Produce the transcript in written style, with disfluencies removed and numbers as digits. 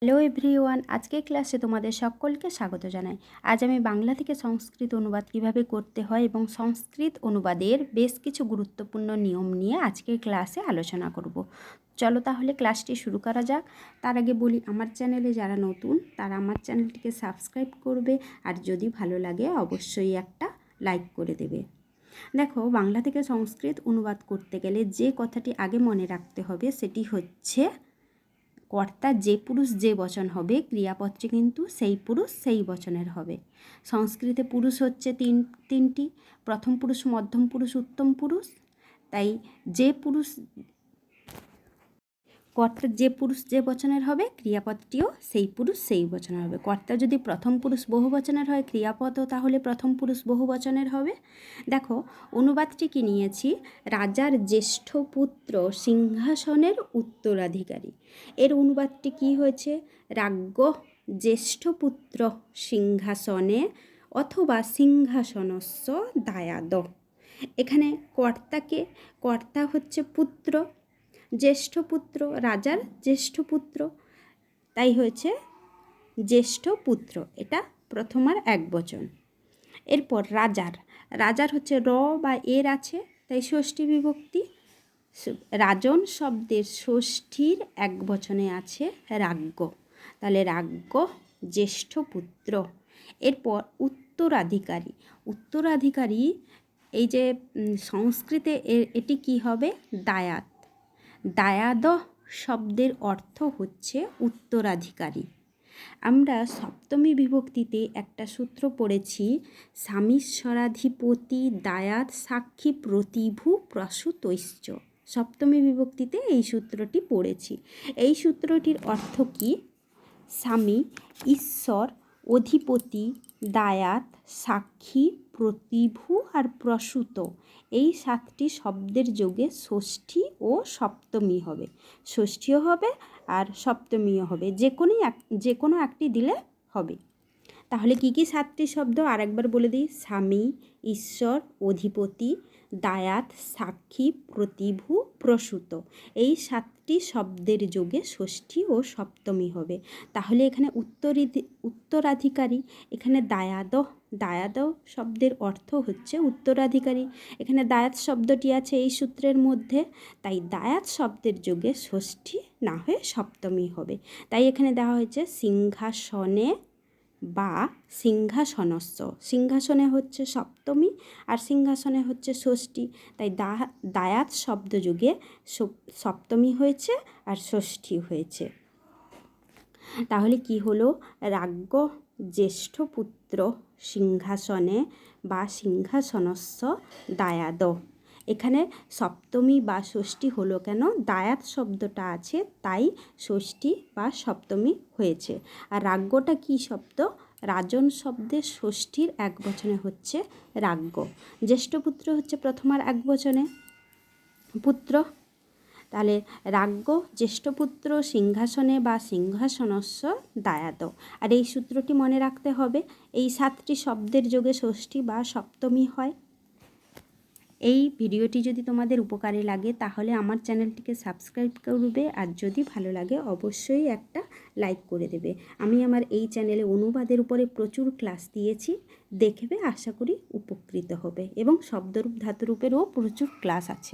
Hello everyone, আজকের ক্লাসে তোমাদের সকলকে স্বাগত জানাই। আজ আমি বাংলা থেকে সংস্কৃত অনুবাদ কিভাবে করতে হয় এবং সংস্কৃত অনুবাদের বেশ কিছু গুরুত্বপূর্ণ নিয়ম নিয়ে আজকের ক্লাসে আলোচনা করব। চলো তাহলে ক্লাসটি শুরু করা যাক। তার আগে বলি, আমার চ্যানেলে যারা নতুন তারা আমার চ্যানেলটিকে সাবস্ক্রাইব করবে, আর যদি ভালো লাগে অবশ্যই একটা লাইক করে দেবে। দেখো, বাংলা থেকে সংস্কৃত অনুবাদ করতে গেলে যে কথাটি আগে মনে রাখতে হবে সেটি হচ্ছে কর্তা যে পুরুষ যে বচন হবে, ক্রিয়াপদটি কিন্তু সেই পুরুষ সেই বচনের হবে। সংস্কৃতে পুরুষ হচ্ছে তিনটি, প্রথম পুরুষ, মধ্যম পুরুষ, উত্তম পুরুষ। তাই যে পুরুষ কর্তা যে পুরুষ যে বচনের হবে, ক্রিয়াপদটিও সেই পুরুষ সেই বচনের হবে। কর্তা যদি প্রথম পুরুষ বহু বচনের হয়, ক্রিয়াপদও তাহলে প্রথম পুরুষ বহু বচনের হবে। দেখো, অনুবাদটি কি নিয়েছি, রাজার জ্যেষ্ঠ পুত্র সিংহাসনের উত্তরাধিকারী। এর অনুবাদটি কি হয়েছে, রাজ্ঞ জ্যেষ্ঠ পুত্র সিংহাসনে অথবা সিংহাসনস্য দায়াদ। এখানে কর্তা হচ্ছে পুত্র, জ্যেষ্ঠ পুত্র, রাজার জ্যেষ্ঠ পুত্র, তাই হয়েছে জ্যেষ্ঠ পুত্র, এটা প্রথম আর এক বচন। এরপর রাজার হচ্ছে র বা এর আছে, তাই ষষ্ঠী বিভক্তি। রাজন শব্দের ষষ্ঠীর এক বচনে আছে রাজ্ঞ, তাহলে রাজ্ঞ জ্যেষ্ঠ পুত্র। এরপর উত্তরাধিকারী এই যে সংস্কৃতে এটি কি হবে, দায়াদ শব্দের অর্থ হচ্ছে উত্তরাধিকারী। আমরা সপ্তমী বিভক্তিতে একটা সূত্র পড়েছি, স্বামীশ্বরাধিপতি দায়াদ সাক্ষী প্রতিভু প্রসূতৈশ্চ। সপ্তমী বিভক্তিতে এই সূত্রটি পড়েছি। এই সূত্রটির অর্থ কি, স্বামী, ঈশ্বর, অধিপতি, দায়াত, সাক্ষী, প্রতিভু আর প্রসূত, এই সাতটি শব্দের যোগে ষষ্ঠী ও সপ্তমী হবে। ষষ্ঠীও হবে আর সপ্তমীও হবে, যে কোনো একটি দিলে হবে। তাহলে কি কি সাতটি শব্দ আরেকবার বলে দিই, স্বামী, ঈশ্বর, অধিপতি, দায়াত, সাক্ষী, প্রতিভু, প্রসূত, এই সাতটি শব্দের যোগে ষষ্ঠী ও সপ্তমী হবে। তাহলে এখানে উত্তরাধিকারী, এখানে দায়াদ শব্দের অর্থ হচ্ছে উত্তরাধিকারী। এখানে দায়াত শব্দটি আছে এই সূত্রের মধ্যে, তাই দায়াত শব্দের যোগে ষষ্ঠী না হয়ে সপ্তমী হবে। তাই এখানে দেওয়া হয়েছে সিংহাসনে বা সিংহাসনস্য। সিংহাসনে হচ্ছে সপ্তমী আর সিংহাসনে হচ্ছে ষষ্ঠী, তাই দায়াত শব্দ যুগে সপ্তমী হয়েছে আর ষষ্ঠী হয়েছে। তাহলে কি হলো, রাজ্ঞ জ্যেষ্ঠ পুত্র সিংহাসনে বা সিংহাসনস্য দায়াদ। এখানে সপ্তমী বা ষষ্ঠী হলো কেন, দায়াত শব্দটা আছে তাই ষষ্ঠী বা সপ্তমী হয়েছে। আর রাজ্ঞটা কি শব্দ, রাজন শব্দের ষষ্ঠীর এক বচনে হচ্ছে রাজ্ঞ। জ্যেষ্ঠ পুত্র হচ্ছে প্রথম আর এক বচনে পুত্র, তাহলে রাজ্ঞ জ্যেষ্ঠ পুত্র সিংহাসনে বা সিংহাসনস্য দায়াদ। আর এই সূত্রটি মনে রাখতে হবে, এই সাতটি শব্দের যোগে ষষ্ঠী বা সপ্তমী হয়। এই ভিডিওটি যদি তোমাদের উপকারে লাগে তাহলে আমার চ্যানেলটিকে সাবস্ক্রাইব করবে, আর যদি ভালো লাগে অবশ্যই একটা লাইক করে দেবে। আমি আমার এই চ্যানেলে অনুবাদের উপরে প্রচুর ক্লাস দিয়েছি, দেখবে, আশা করি উপকৃত হবে। এবং শব্দরূপ ধাতুরূপেরও প্রচুর ক্লাস আছে।